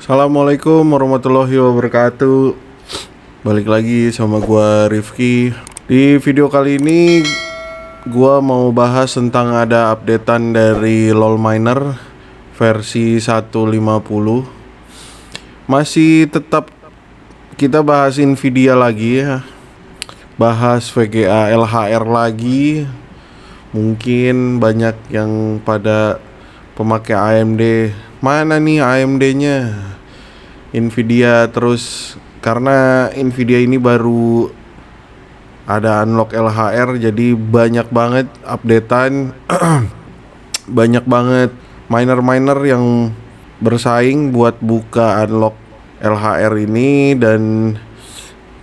Assalamualaikum warahmatullahi wabarakatuh. Balik lagi sama gua Rifki. Di video kali ini gua mau bahas tentang ada updatean dari LoL Miner versi 1.50. Masih tetap kita bahas Nvidia lagi ya. Bahas VGA LHR lagi. Mungkin banyak yang pada pemakai AMD. Mana nih AMD-nya? Nvidia terus, karena Nvidia ini baru ada unlock LHR, jadi banyak banget updatean. Banyak banget miner-miner yang bersaing buat buka unlock LHR ini. Dan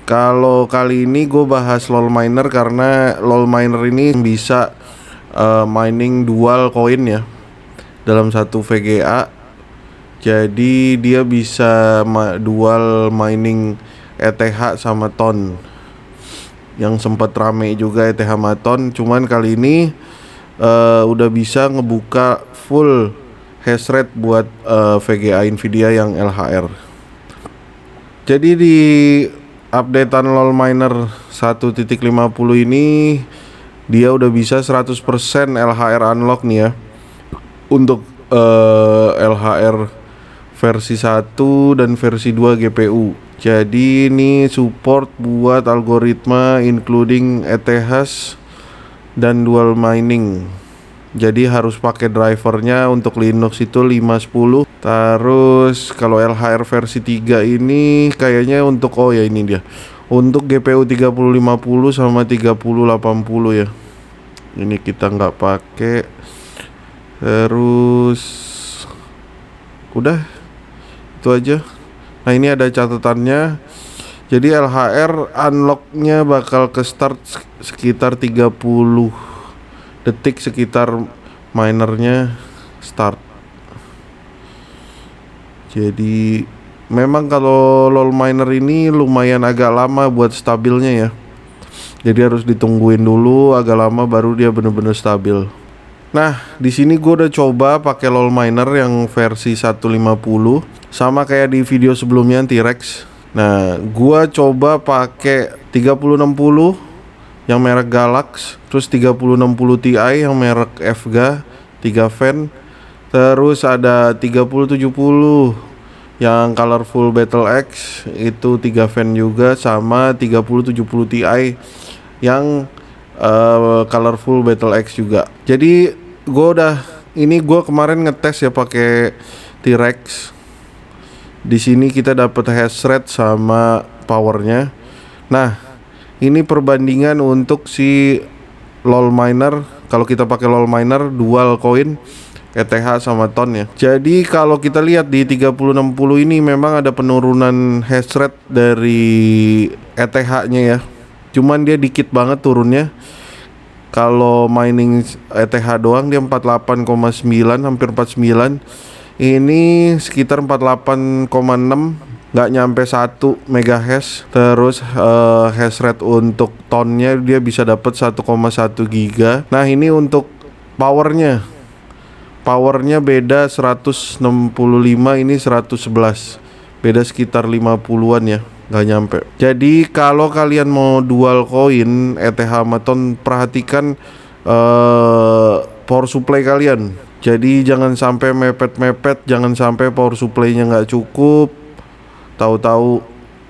kalau kali ini gue bahas LoL Miner karena LoL Miner ini bisa mining dual coin ya dalam satu VGA. Jadi dia bisa dual mining ETH sama TON. Yang sempat rame juga ETH sama TON, cuman kali ini udah bisa ngebuka full hash rate buat VGA Nvidia yang LHR. Jadi di updatean LoL Miner 1.50 ini dia udah bisa 100% LHR unlock nih ya. Untuk LHR versi 1 dan versi 2 GPU. Jadi ini support buat algoritma including ETH dan dual mining. Jadi harus pakai drivernya untuk Linux itu 510. Terus kalau LHR versi 3 ini kayaknya untuk ini dia. Untuk GPU 3050 sama 3080 ya. Ini kita nggak pakai. Terus udah itu aja. Nah ini ada catatannya. Jadi LHR unlocknya bakal ke start sekitar 30 detik sekitar minernya start. Jadi memang kalau LoL Miner ini lumayan agak lama buat stabilnya ya. Jadi harus ditungguin dulu agak lama baru dia bener-bener stabil. Nah, di sini gue udah coba pakai LoL Miner yang versi 1.50 sama kayak di video sebelumnya T-Rex. Nah, gue coba pakai 3060 yang merek Galax, terus 3060 Ti yang merek FGA 3 fan, terus ada 3070 yang Colorful Battle X itu 3 fan juga, sama 3070 Ti yang Colorful Battle X juga. Jadi gue kemarin ngetes ya pakai T-Rex. Di sini kita dapat hash rate sama powernya. Nah, ini perbandingan untuk si LoL Miner. Kalau kita pakai LoL Miner dual coin ETH sama TON ya. Jadi kalau kita lihat di 3060 ini memang ada penurunan hash rate dari ETH-nya ya. Cuman dia dikit banget turunnya. Kalau mining ETH doang dia 48,9 hampir 49. Ini sekitar 48,6, nggak nyampe 1 megahash. Terus hash rate untuk tonnya dia bisa dapat 1,1 giga. Nah, ini untuk powernya beda 165, ini 111. Beda sekitar 50-an ya, nggak nyampe. Jadi kalau kalian mau dual coin ETH sama TON, perhatikan power supply kalian. Jadi jangan sampai mepet-mepet, jangan sampai power supply-nya nggak cukup. Tahu-tahu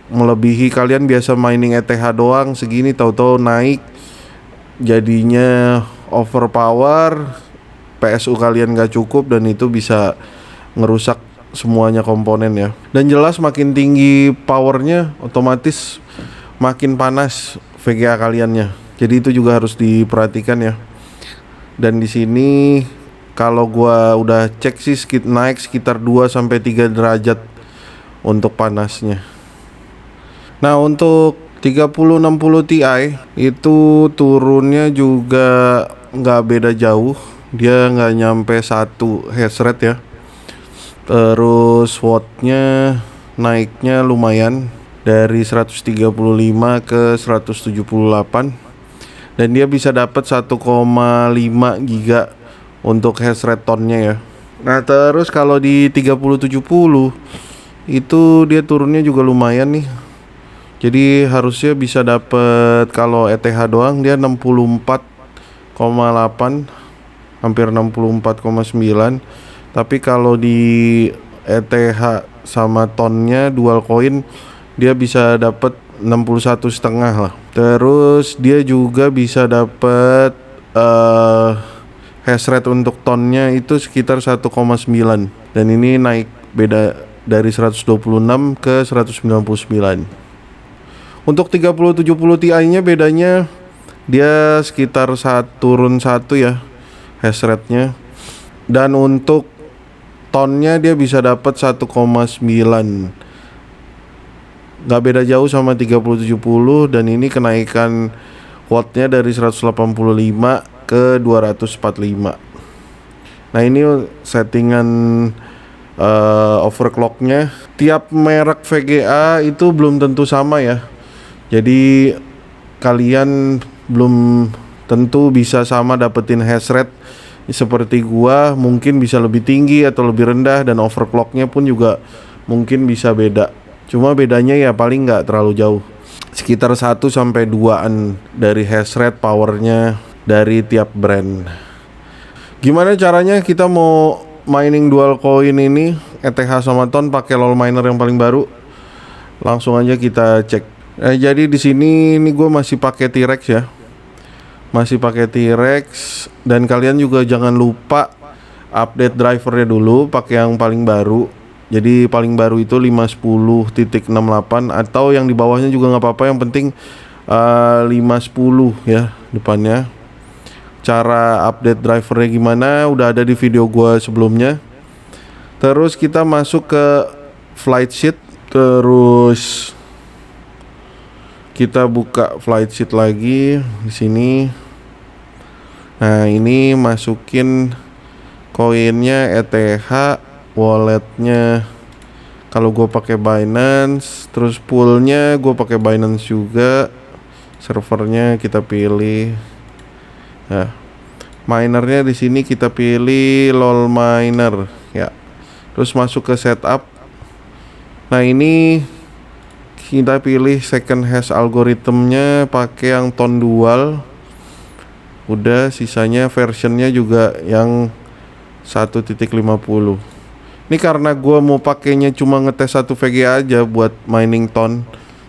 melebihi, kalian biasa mining ETH doang segini, tahu-tahu naik. Jadinya overpower, PSU kalian nggak cukup dan itu bisa ngerusak semuanya komponen ya. Dan jelas makin tinggi powernya otomatis makin panas VGA kaliannya. Jadi itu juga harus diperhatikan ya. Dan di sini kalau gua udah cek sih naik sekitar 2 sampai 3 derajat untuk panasnya. Nah, untuk 3060 Ti itu turunnya juga nggak beda jauh. Dia nggak nyampe 1 hash rate ya. Terus wattnya naiknya lumayan dari 135 ke 178. Dan dia bisa dapat 1,5 giga untuk hash rate tonnya ya. Nah, terus kalau di 3070 itu dia turunnya juga lumayan nih. Jadi harusnya bisa dapet, kalau ETH doang dia 64,8, hampir 64,9. Tapi kalau di ETH sama tonnya dual coin dia bisa dapet 61,5 lah. Terus dia juga bisa dapet hash rate untuk tonnya itu sekitar 1,9, dan ini naik beda dari 126 ke 199. Untuk 3070 Ti nya bedanya dia sekitar turun 1 ya hash rate-nya, dan untuk tonnya dia bisa dapat 1,9. Gak beda jauh sama 3070, dan ini kenaikan wattnya dari 185 ke 245. Nah ini settingan overclocknya. Tiap merek VGA itu belum tentu sama ya. Jadi kalian belum tentu bisa sama dapetin hash rate. Seperti gua mungkin bisa lebih tinggi atau lebih rendah, dan overclocknya pun juga mungkin bisa beda. Cuma bedanya ya paling nggak terlalu jauh, sekitar 1-2an dari hash rate powernya dari tiap brand. Gimana caranya kita mau mining dual coin ini ETH sama TON pakai LOL miner yang paling baru? Langsung aja kita cek. Jadi di sini ini gue masih pakai T-Rex ya. Masih pakai T-Rex, dan kalian juga jangan lupa update drivernya dulu pakai yang paling baru. Jadi paling baru itu 510.68, atau yang di bawahnya juga nggak apa-apa, yang penting 510 ya depannya. Cara update drivernya gimana udah ada di video gua sebelumnya. Terus kita masuk ke flight sheet, terus kita buka flight sheet lagi di sini. Nah, ini masukin koinnya ETH, walletnya kalau gue pakai Binance, terus poolnya gue pakai Binance juga. Servernya kita pilih. Nah, minernya di sini kita pilih LOL miner ya. Terus masuk ke setup. Nah, ini kita pilih second hash algorithmnya pakai yang TON dual. Udah, sisanya versionnya juga yang 1.50. Ini karena gue mau pakainya cuma ngetes satu VGA aja buat mining TON.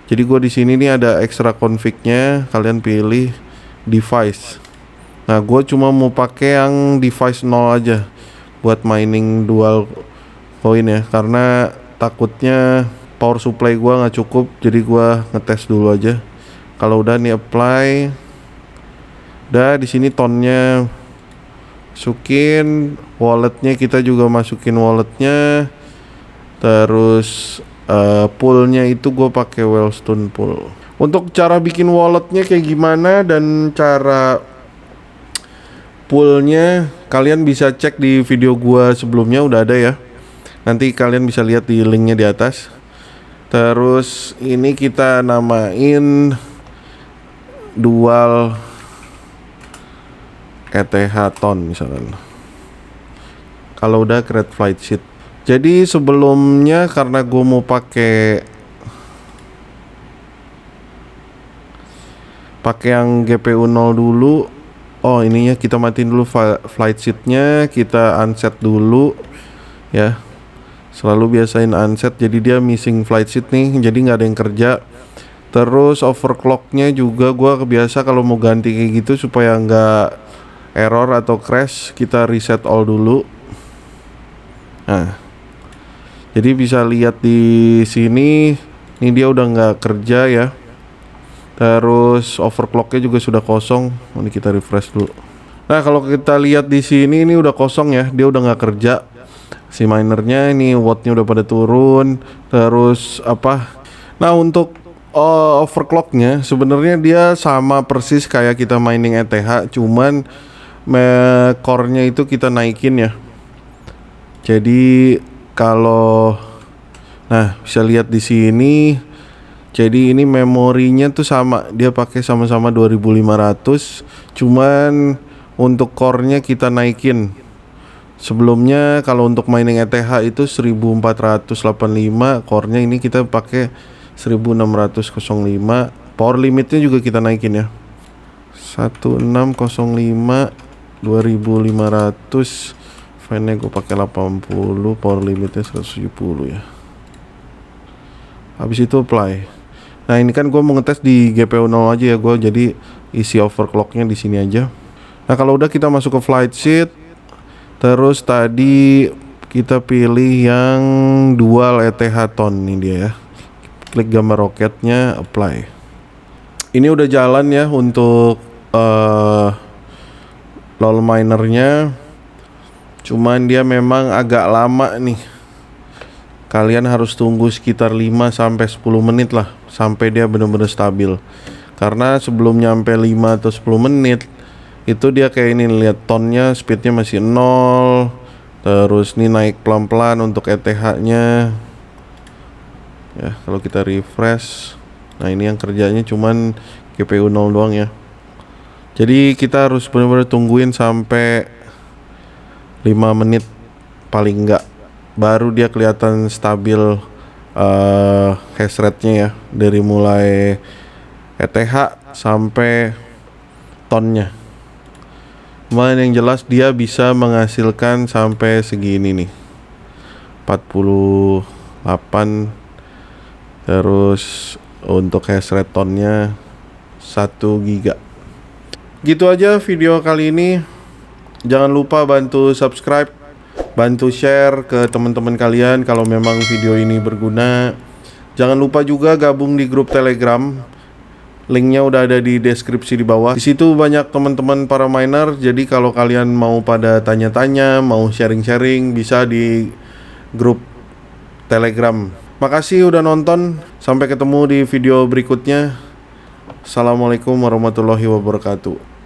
Jadi gue di sini nih ada extra config-nya, kalian pilih device. Nah, gue cuma mau pakai yang device 0 aja buat mining dual coin ya, karena takutnya power supply gua nggak cukup, jadi gua ngetes dulu aja. Kalau udah nih apply, udah di sini tonnya masukin, walletnya kita juga masukin walletnya, terus poolnya itu gua pakai Wellstone pool. Untuk cara bikin walletnya kayak gimana dan cara poolnya kalian bisa cek di video gua sebelumnya, udah ada ya. Nanti kalian bisa lihat di linknya di atas. Terus ini kita namain dual ETH TON misalkan. Kalau udah create flight sheet. Jadi sebelumnya karena gue mau pakai yang GPU 0 dulu. Oh, ininya kita matiin dulu flight sheetnya, kita unset dulu ya. Selalu biasain unset, jadi dia missing flight sheet nih, jadi nggak ada yang kerja. Terus overclocknya juga gue kebiasa kalau mau ganti kayak gitu supaya nggak error atau crash, kita reset all dulu. Nah, jadi bisa lihat di sini, ini dia udah nggak kerja ya. Terus overclocknya juga sudah kosong. Ini kita refresh dulu. Nah, kalau kita lihat di sini ini udah kosong ya, dia udah nggak kerja. Si minernya ini wattnya udah pada turun. Terus apa? Nah, untuk overclocknya sebenarnya dia sama persis kayak kita mining ETH, cuman core-nya itu kita naikin ya. Jadi kalau bisa lihat di sini. Jadi ini memorinya tuh sama, dia pakai sama-sama 2500, cuman untuk core-nya kita naikin Sebelumnya kalau untuk mining ETH itu 1485, core-nya ini kita pakai 1605. Power limitnya juga kita naikin ya. 1605 2500. Fine-nya gue pakai 80, power limitnya 170 ya. Habis itu apply. Nah, ini kan gue mau ngetes di GPU 0 aja ya gue, jadi isi overclocknya di sini aja. Nah, kalau udah kita masuk ke flight sheet. Terus tadi kita pilih yang dual ETH ton, ini dia ya. Klik gambar roketnya, apply. Ini udah jalan ya untuk LOL minernya. Cuman dia memang agak lama nih. Kalian harus tunggu sekitar 5-10 menit lah sampai dia benar-benar stabil. Karena sebelum nyampe 5 atau 10 menit itu dia kayak ini, lihat tonnya speednya masih 0. Terus nih naik pelan-pelan untuk ETH-nya. Ya, kalau kita refresh. Nah, ini yang kerjanya cuman GPU 0 doang ya. Jadi kita harus benar-benar tungguin sampai 5 menit paling enggak, baru dia kelihatan stabil hash rate-nya ya, dari mulai ETH sampai tonnya. Cuman yang jelas dia bisa menghasilkan sampai segini nih, 48. Terus untuk hash rate tonnya 1 giga. Gitu aja video kali ini. Jangan lupa bantu subscribe, bantu share ke teman-teman kalian kalau memang video ini berguna. Jangan lupa juga gabung di grup Telegram. Linknya udah ada di deskripsi di bawah. Di situ banyak teman-teman para miner. Jadi kalau kalian mau pada tanya-tanya, mau sharing-sharing, bisa di grup Telegram. Makasih udah nonton. Sampai ketemu di video berikutnya. Assalamualaikum warahmatullahi wabarakatuh.